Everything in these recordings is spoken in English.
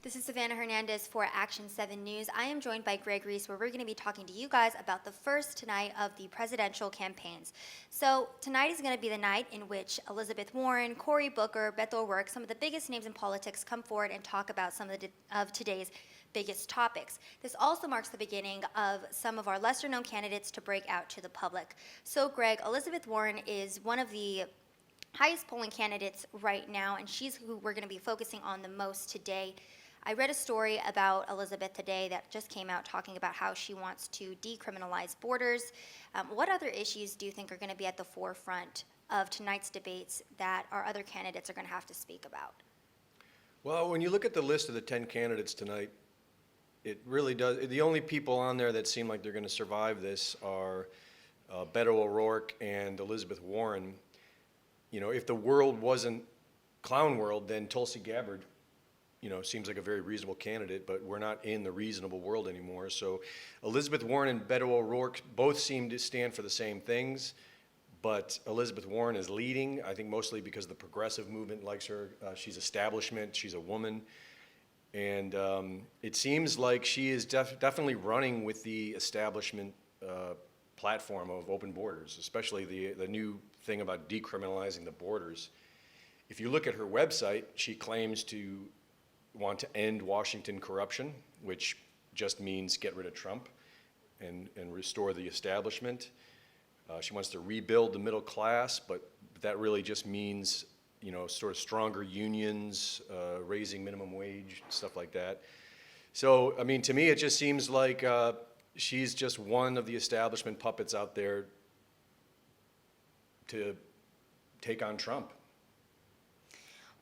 This is Savanah Hernandez for Action 7 News. I am joined by Greg Reese, where we're going to be talking to you guys about the first tonight of the presidential campaigns. So tonight is going to be the night in which Elizabeth Warren, Cory Booker, Beto O'Rourke, some of the biggest names in politics, come forward and talk about some of today's biggest topics. This also marks the beginning of some of our lesser-known candidates to break out to the public. So, Greg, Elizabeth Warren is one of the highest polling candidates right now, and she's who we're going to be focusing on the most today. I read a story about Elizabeth today that just came out talking about how she wants to decriminalize borders. What other issues do you think are going to be at the forefront of tonight's debates that our other candidates are going to have to speak about? Well, when you look at the list of the 10 candidates tonight, it really does. The only people on there that seem like they're going to survive this are Beto O'Rourke and Elizabeth Warren. You know, if the world wasn't clown world, then Tulsi Gabbard, seems like a very reasonable candidate, but we're not in the reasonable world anymore. So Elizabeth Warren and Beto O'Rourke both seem to stand for the same things, but Elizabeth Warren is leading, I think mostly because the progressive movement likes her. She's establishment, she's a woman, and it seems like she is definitely running with the establishment platform of open borders, especially the new thing about decriminalizing the borders. If you look at her website, she claims to want to end Washington corruption, which just means get rid of Trump and restore the establishment. She wants to rebuild the middle class, but that really just means, sort of stronger unions, raising minimum wage, stuff like that. So, I mean, to me, it just seems like she's just one of the establishment puppets out there to take on Trump.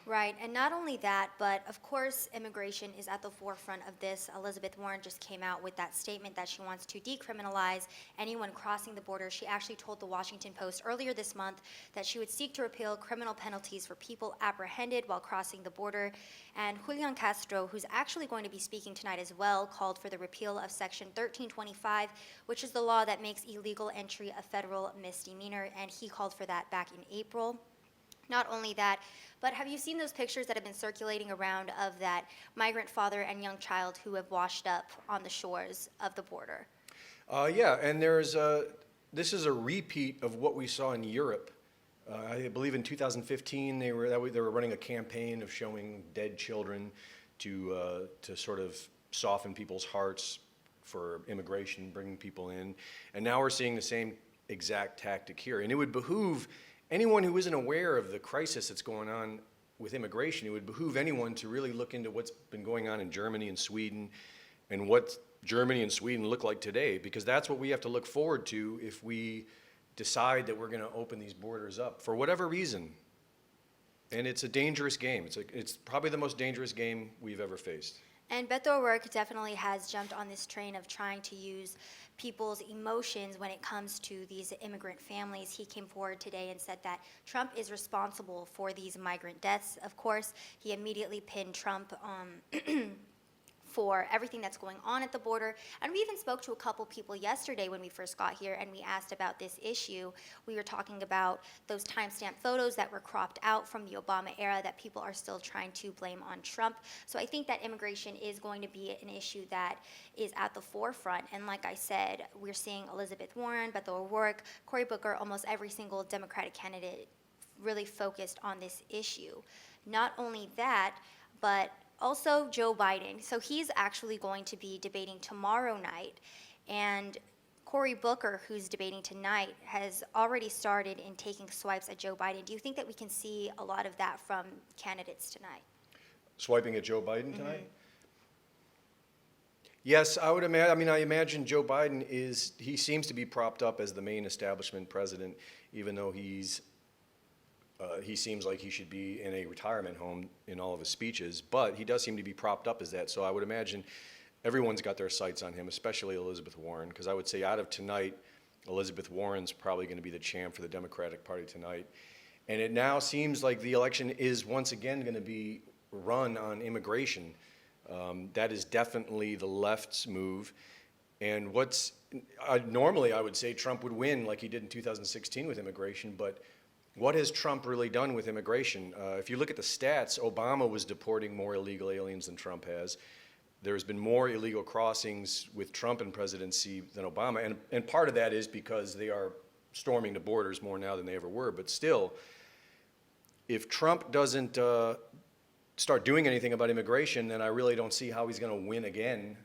Right, and not only that, but of course immigration is at the forefront of this. Elizabeth Warren just came out with that statement that she wants to decriminalize anyone crossing the border. She actually told the Washington Post earlier this month that she would seek to repeal criminal penalties for people apprehended while crossing the border. And Julian Castro, who's actually going to be speaking tonight as well, called for the repeal of Section 1325, which is the law that makes illegal entry a federal misdemeanor, and he called for that back in April. Not only that, but have you seen those pictures that have been circulating around of that migrant father and young child who have washed up on the shores of the border? Yeah, and this is a repeat of what we saw in Europe. I believe in 2015 they were running a campaign of showing dead children to sort of soften people's hearts for immigration, bringing people in, and now we're seeing the same exact tactic here. And it would behoove anyone who isn't aware of the crisis that's going on with immigration, it would behoove anyone to really look into what's been going on in Germany and Sweden and what Germany and Sweden look like today, because that's what we have to look forward to if we decide that we're going to open these borders up for whatever reason. And it's a dangerous game. It's probably the most dangerous game we've ever faced. And Beto O'Rourke definitely has jumped on this train of trying to use people's emotions when it comes to these immigrant families. He came forward today and said that Trump is responsible for these migrant deaths. Of course, he immediately pinned Trump for everything that's going on at the border. And we even spoke to a couple people yesterday when we first got here and we asked about this issue. We were talking about those timestamp photos that were cropped out from the Obama era that people are still trying to blame on Trump. So I think that immigration is going to be an issue that is at the forefront. And like I said, we're seeing Elizabeth Warren, Beto O'Rourke, Cory Booker, almost every single Democratic candidate really focused on this issue. Not only that, but also Joe Biden. So he's actually going to be debating tomorrow night. And Cory Booker, who's debating tonight, has already started in taking swipes at Joe Biden. Do you think that we can see a lot of that from candidates tonight? Swiping at Joe Biden tonight? Mm-hmm. Yes, I would imagine. I mean, I imagine Joe Biden he seems to be propped up as the main establishment president, even though he seems like he should be in a retirement home in all of his speeches, but he does seem to be propped up as that. So I would imagine everyone's got their sights on him, especially Elizabeth Warren, because I would say out of tonight, Elizabeth Warren's probably going to be the champ for the Democratic Party tonight. And it now seems like the election is once again going to be run on immigration. That is definitely the left's move. And normally I would say Trump would win like he did in 2016 with immigration, but what has Trump really done with immigration? If you look at the stats, Obama was deporting more illegal aliens than Trump has. There's been more illegal crossings with Trump in presidency than Obama, and part of that is because they are storming the borders more now than they ever were. But still, if Trump doesn't start doing anything about immigration, then I really don't see how he's going to win again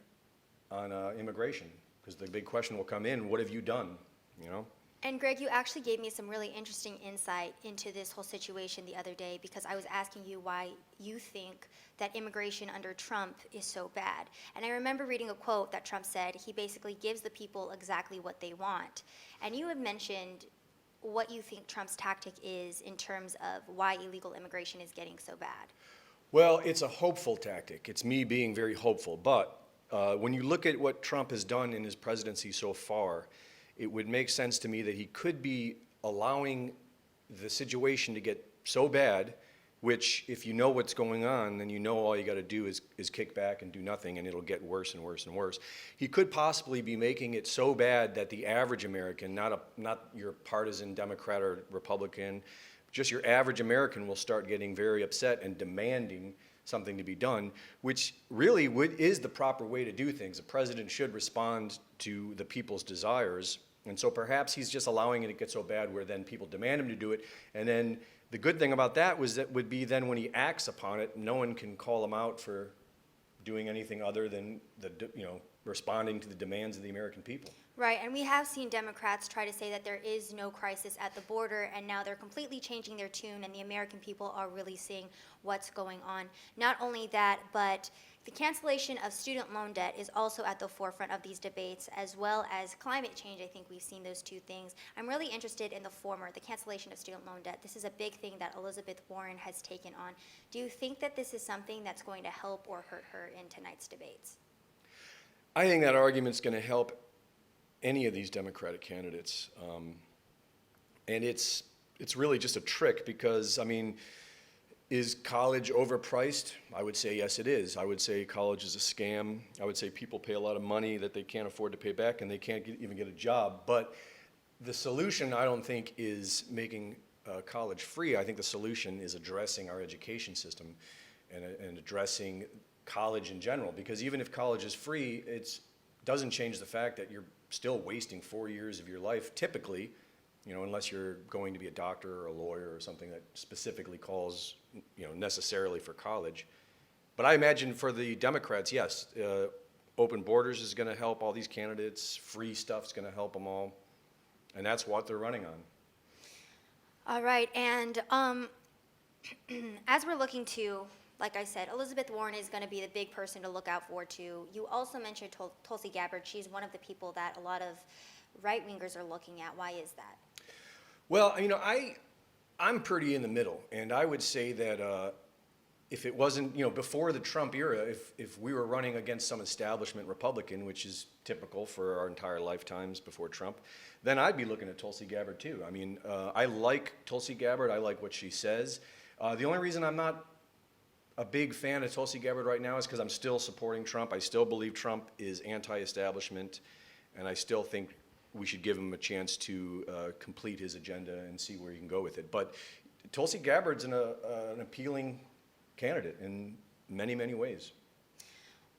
on immigration. Because the big question will come in: what have you done? You know. And Greg, you actually gave me some really interesting insight into this whole situation the other day, because I was asking you why you think that immigration under Trump is so bad. And I remember reading a quote that Trump said, he basically gives the people exactly what they want. And you had mentioned what you think Trump's tactic is in terms of why illegal immigration is getting so bad. Well, it's a hopeful tactic. It's me being very hopeful. But when you look at what Trump has done in his presidency so far, it would make sense to me that he could be allowing the situation to get so bad, which if you know what's going on, then you know all you got to do is kick back and do nothing, and it'll get worse and worse and worse. He could possibly be making it so bad that the average American, not your partisan Democrat or Republican, just your average American will start getting very upset and demanding something to be done, which really is the proper way to do things. The president should respond to the people's desires. And so perhaps he's just allowing it to get so bad where then people demand him to do it. And then the good thing about that would be then when he acts upon it, no one can call him out for doing anything other than responding to the demands of the American people. Right, and we have seen Democrats try to say that there is no crisis at the border, and now they're completely changing their tune, and the American people are really seeing what's going on. Not only that, but the cancellation of student loan debt is also at the forefront of these debates, as well as climate change. I think we've seen those two things. I'm really interested in the former, the cancellation of student loan debt. This is a big thing that Elizabeth Warren has taken on. Do you think that this is something that's going to help or hurt her in tonight's debates? I think that argument's going to help any of these Democratic candidates. And it's really just a trick because, I mean, is college overpriced? I would say yes, it is. I would say college is a scam. I would say people pay a lot of money that they can't afford to pay back and they can't even get a job. But the solution, I don't think, is making college free. I think the solution is addressing our education system and addressing college in general. Because even if college is free, it doesn't change the fact that you're still wasting 4 years of your life, typically, unless you're going to be a doctor or a lawyer or something that specifically calls, necessarily for college. But I imagine for the Democrats, yes, open borders is going to help all these candidates. Free stuff's going to help them all. And that's what they're running on. All right, and as we're looking to, like I said, Elizabeth Warren is going to be the big person to look out for, too. You also mentioned Tulsi Gabbard. She's one of the people that a lot of right-wingers are looking at. Why is that? Well, I'm pretty in the middle, and I would say that if it wasn't, before the Trump era, if we were running against some establishment Republican, which is typical for our entire lifetimes before Trump, then I'd be looking at Tulsi Gabbard, too. I like Tulsi Gabbard. I like what she says. The only reason I'm not a big fan of Tulsi Gabbard right now is because I'm still supporting Trump. I still believe Trump is anti-establishment, and I still think we should give him a chance to complete his agenda and see where he can go with it. But Tulsi Gabbard's an appealing candidate in many, many ways.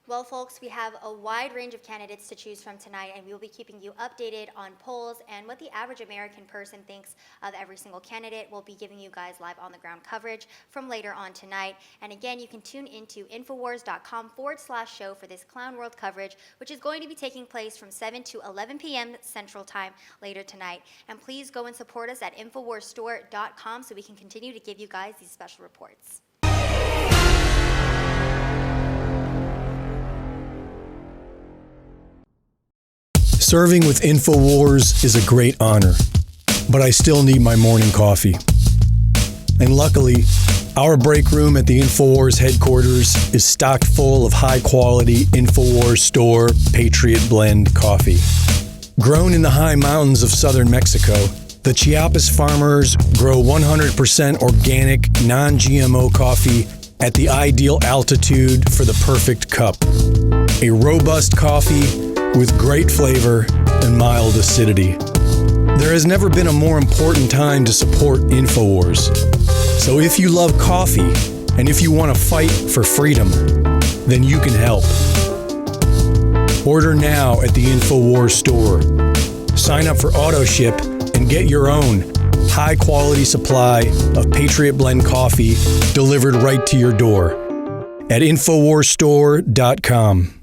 Well, folks, we have a wide range of candidates to choose from tonight, and we will be keeping you updated on polls and what the average American person thinks of every single candidate. We'll be giving you guys live on-the-ground coverage from later on tonight. And again, you can tune into Infowars.com/show for this Clown World coverage, which is going to be taking place from 7 to 11 p.m. Central Time later tonight. And please go and support us at InfoWarsStore.com so we can continue to give you guys these special reports. Serving with InfoWars is a great honor, but I still need my morning coffee. And luckily, our break room at the InfoWars headquarters is stocked full of high-quality InfoWars Store Patriot Blend coffee. Grown in the high mountains of southern Mexico, the Chiapas farmers grow 100% organic, non-GMO coffee at the ideal altitude for the perfect cup. A robust coffee with great flavor and mild acidity. There has never been a more important time to support InfoWars. So if you love coffee and if you want to fight for freedom, then you can help. Order now at the InfoWars store. Sign up for AutoShip and get your own high-quality supply of Patriot Blend coffee delivered right to your door at InfoWarsStore.com.